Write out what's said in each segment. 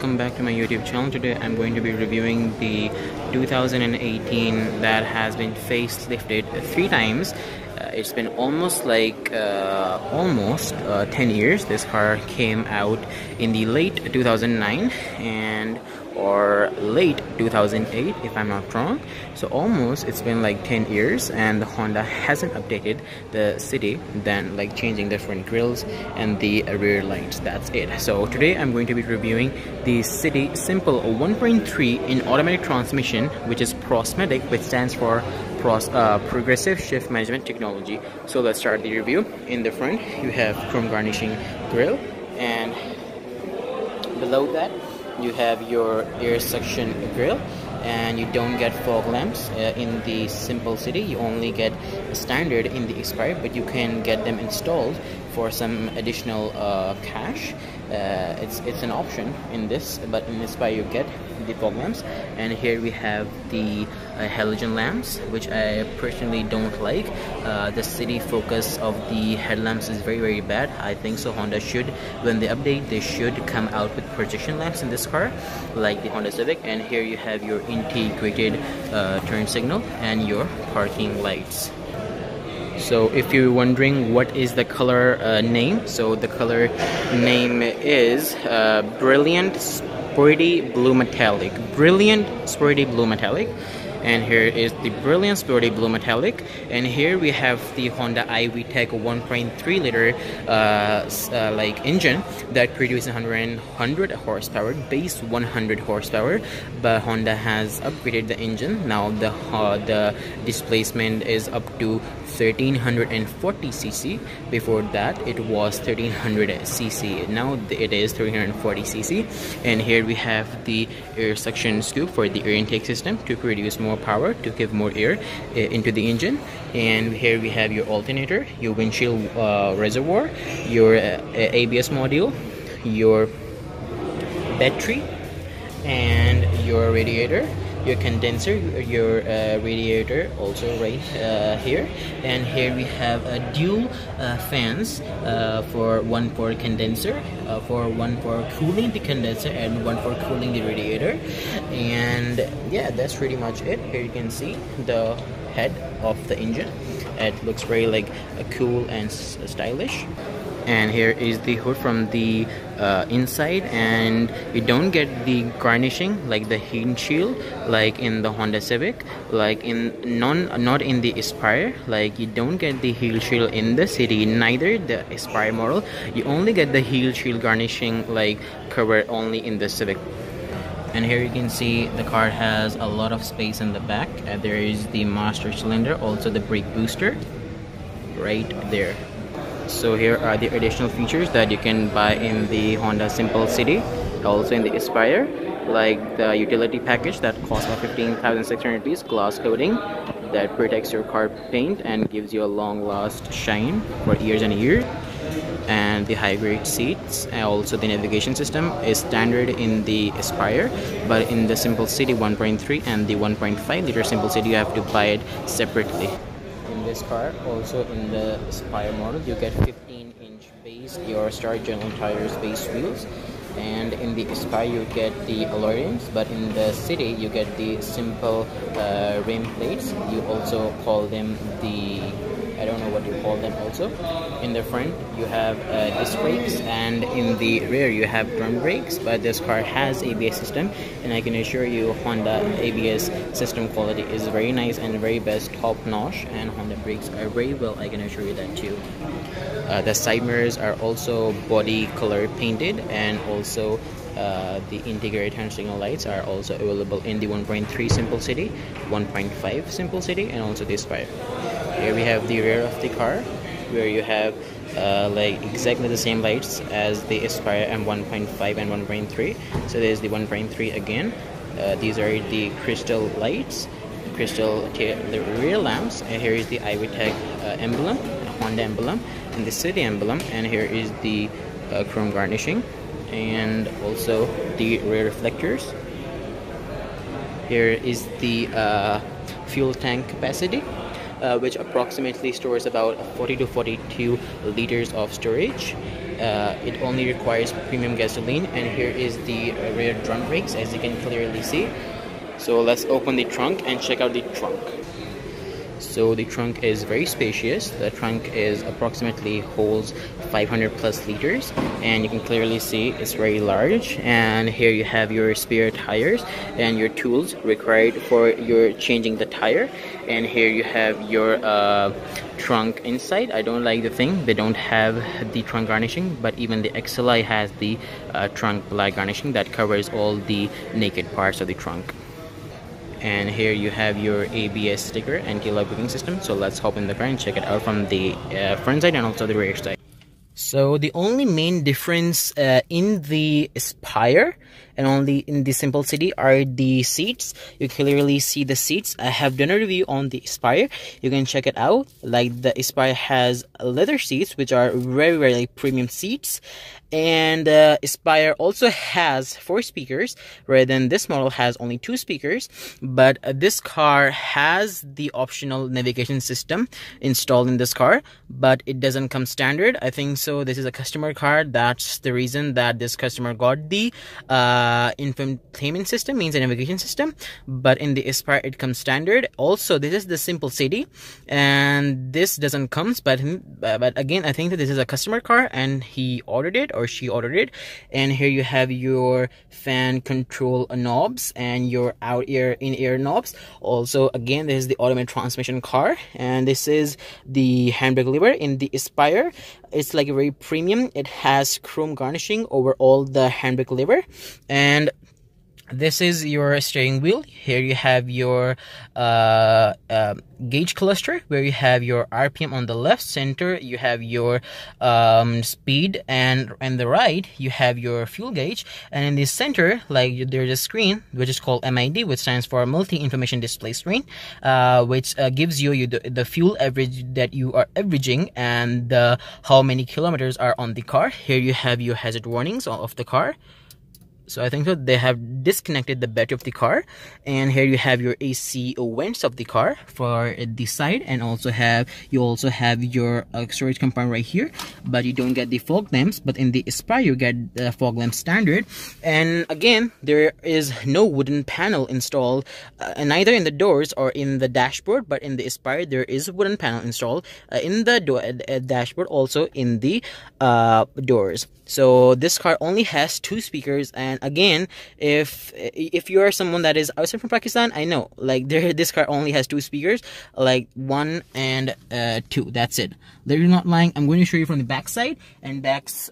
welcome back to my YouTube channel. Today I'm going to be reviewing the 2018 that has been facelifted 3 times. It's been almost 10 years. This car came out in the late 2009 or late 2008 if I'm not wrong. So almost it's been like 10 years, and the Honda hasn't updated the city than like changing the front grills and the rear lights. That's it. So today I'm going to be reviewing the City Simple 1.3 in automatic transmission, which is PROSMATEC, which stands for Progressive Shift Management Technology. So let's start the review. In the front you have chrome garnishing grille, and below that you have your air suction grille, and you don't get fog lamps in the Simple City. You only get standard in the Aspire, but you can get them installed for some additional cash. It's an option in this, but in Aspire you get the fog lamps. And here we have the halogen lamps, which I personally don't like. The city focus of the headlamps is very bad. I think so Honda should, when they update, they should come out with projection lamps in this car like the Honda Civic. And here you have your integrated turn signal and your parking lights. So if you're wondering what is the color name, so the color name is Brilliant Sporty Blue Metallic. Brilliant Sporty Blue Metallic. And here is the Brilliant Sporty Blue Metallic. And here we have the Honda iVTEC 1.3 liter engine that produces 100 horsepower, base 100 horsepower. But Honda has upgraded the engine. Now the displacement is up to 1340 cc. Before that it was 1300 cc. Now it is 1340 cc. And here we have the air suction scoop for the air intake system to produce more power, to give more air into the engine. And here we have your alternator, your windshield reservoir, your ABS module, your battery, and your radiator, your condenser, your radiator also right here. And here we have dual fans, for one for condenser, for one for cooling the condenser and one for cooling the radiator. And yeah, that's pretty much it. Here you can see the head of the engine. It looks very cool and stylish. And here is the hood from the inside, and you don't get the garnishing like the heat shield like in the Honda Civic, like not in the Aspire. Like you don't get the heel shield in the City, neither the Aspire model. You only get the heel shield garnishing cover only in the Civic. And here you can see the car has a lot of space in the back. There is the master cylinder, also the brake booster right there. So here are the additional features that you can buy in the Honda Simple City, also in the Aspire, like the utility package that costs about 15,600 rupees, glass coating that protects your car paint and gives you a long last shine for years and years, and the high grade seats. And also the navigation system is standard in the Aspire, but in the Simple City 1.3 and the 1.5 liter Simple City you have to buy it separately. This car, also in the Aspire model, you get 15-inch base your Star General Tires base wheels, and in the Aspire you get the alloy rims, but in the City you get the simple rim plates. You also call them the, I don't know what you call them. Also in the front you have disc brakes, and in the rear you have drum brakes. But this car has ABS system, and I can assure you Honda ABS system quality is very nice and very best, top notch, and Honda brakes are very well, I can assure you that too. The side mirrors are also body color painted, and also the integrated turn signal lights are also available in the 1.3 Simple City, 1.5 Simple City, and also the Aspire. Here we have the rear of the car, where you have exactly the same lights as the Aspire and 1.5 and 1.3. So there's the 1.3 again. These are the crystal lights, the rear lamps. And here is the iVTEC emblem, Honda emblem, and the City emblem. And here is the chrome garnishing, and also the rear reflectors. Here is the fuel tank capacity, which approximately stores about 40 to 42 liters of storage. it only requires premium gasoline. And here is the rear drum brakes, as you can clearly see. So let's open the trunk and check out the trunk. So the trunk is very spacious. The trunk is approximately holds 500 plus liters, and you can clearly see it's very large. And here you have your spare tires and your tools required for your changing the tire. And here you have your trunk inside. I don't like the thing they don't have the trunk garnishing, but even the XLI has the trunk black garnishing that covers all the naked parts of the trunk. And here you have your ABS sticker, anti-lock braking system. So let's hop in the car and check it out from the front side and also the rear side. So the only main difference in the Aspire and only in the Simplicity are the seats. You clearly see the seats. I have done a review on the Aspire. You can check it out. Like, the Aspire has leather seats, which are very, very like premium seats. And Aspire also has 4 speakers, rather than this model has only 2 speakers. But this car has the optional navigation system installed in this car, but it doesn't come standard. I think so this is a customer car. That's the reason that this customer got the infotainment system, means a navigation system. But in the Aspire it comes standard. Also, this is the Simplicity, and this doesn't come. But again, I think that this is a customer car and he ordered it, or she ordered it. And here you have your fan control knobs and your out ear, in ear knobs. Also, again, this is the automatic transmission car, and this is the handbrake lever. In the Aspire, it's like a very premium. It has chrome garnishing over all the handbrake lever. And this is your steering wheel. Here you have your gauge cluster, where you have your RPM on the left. Center you have your speed, and on the right you have your fuel gauge. And in the center, like, there's a screen which is called MID, which stands for multi information display screen, which gives you the fuel average that you are averaging, and how many kilometers are on the car. Here you have your hazard warnings of the car. So I think that they have disconnected the battery of the car. And here you have your AC vents of the car for the side, and you also have your storage compartment right here, but you don't get the fog lamps. But in the Aspire you get the fog lamp standard. And again, there is no wooden panel installed, neither in the doors or in the dashboard. But in the Aspire there is a wooden panel installed in the dashboard, also in the doors. So this car only has 2 speakers. And again, if you are someone that is outside from Pakistan, I know, like, this car only has 2 speakers, like 1 and 2. That's it. They're not lying. I'm going to show you from the back side and back's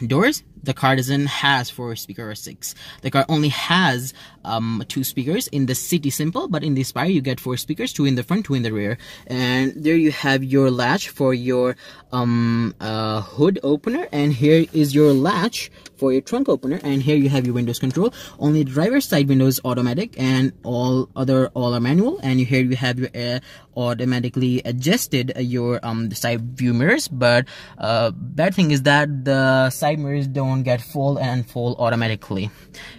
doors. The car doesn't has 4 speakers or 6. The car only has 2 speakers in the City Simple, but in the Aspire you get 4 speakers, 2 in the front, 2 in the rear. And there you have your latch for your hood opener, and here is your latch for your trunk opener. And here you have your windows control. Only driver's side window is automatic, and all are manual. And here you have your automatically adjusted your side view mirrors. But bad thing is that the side mirrors don't get fold and unfold automatically,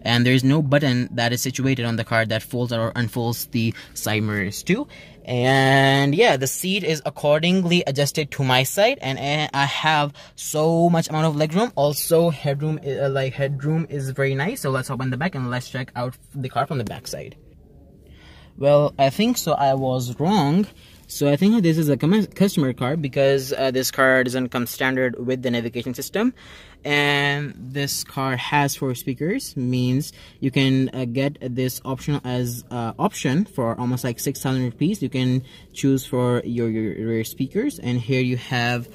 and there is no button that is situated on the car that folds or unfolds the side mirrors too. And yeah, the seat is accordingly adjusted to my side, and I have so much amount of legroom. Also, headroom is very nice. So let's open the back and let's check out the car from the back side. Well, I think so I was wrong. So I think this is a customer car, because this car doesn't come standard with the navigation system. And this car has 4 speakers, means you can get this option as option for almost like 6,000 rupees. You can choose for your rear speakers. And here you have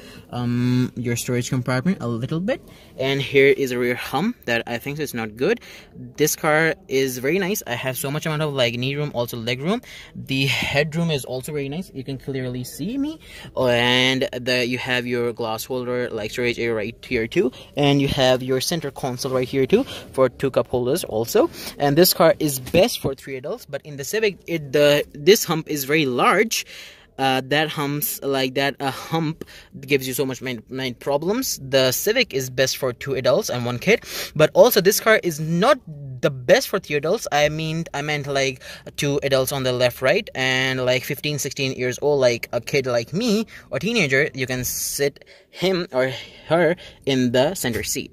your storage compartment a little bit. And here is a rear hump that I think is not good. This car is very nice. I have so much amount of like knee room, also leg room. The headroom is also very nice. You can clearly see me. And you have your glass holder, like storage area right here too. And you have your center console right here too for 2 cup holders also. And this car is best for 3 adults. But in the Civic, this hump is very large. That hump gives you so much mind problems. The Civic is best for 2 adults and 1 kid. But also, this car is not the best for 3 adults. I meant like 2 adults on the left, right, and like 15, 16 years old, like a kid like me or teenager. You can sit him or her in the center seat.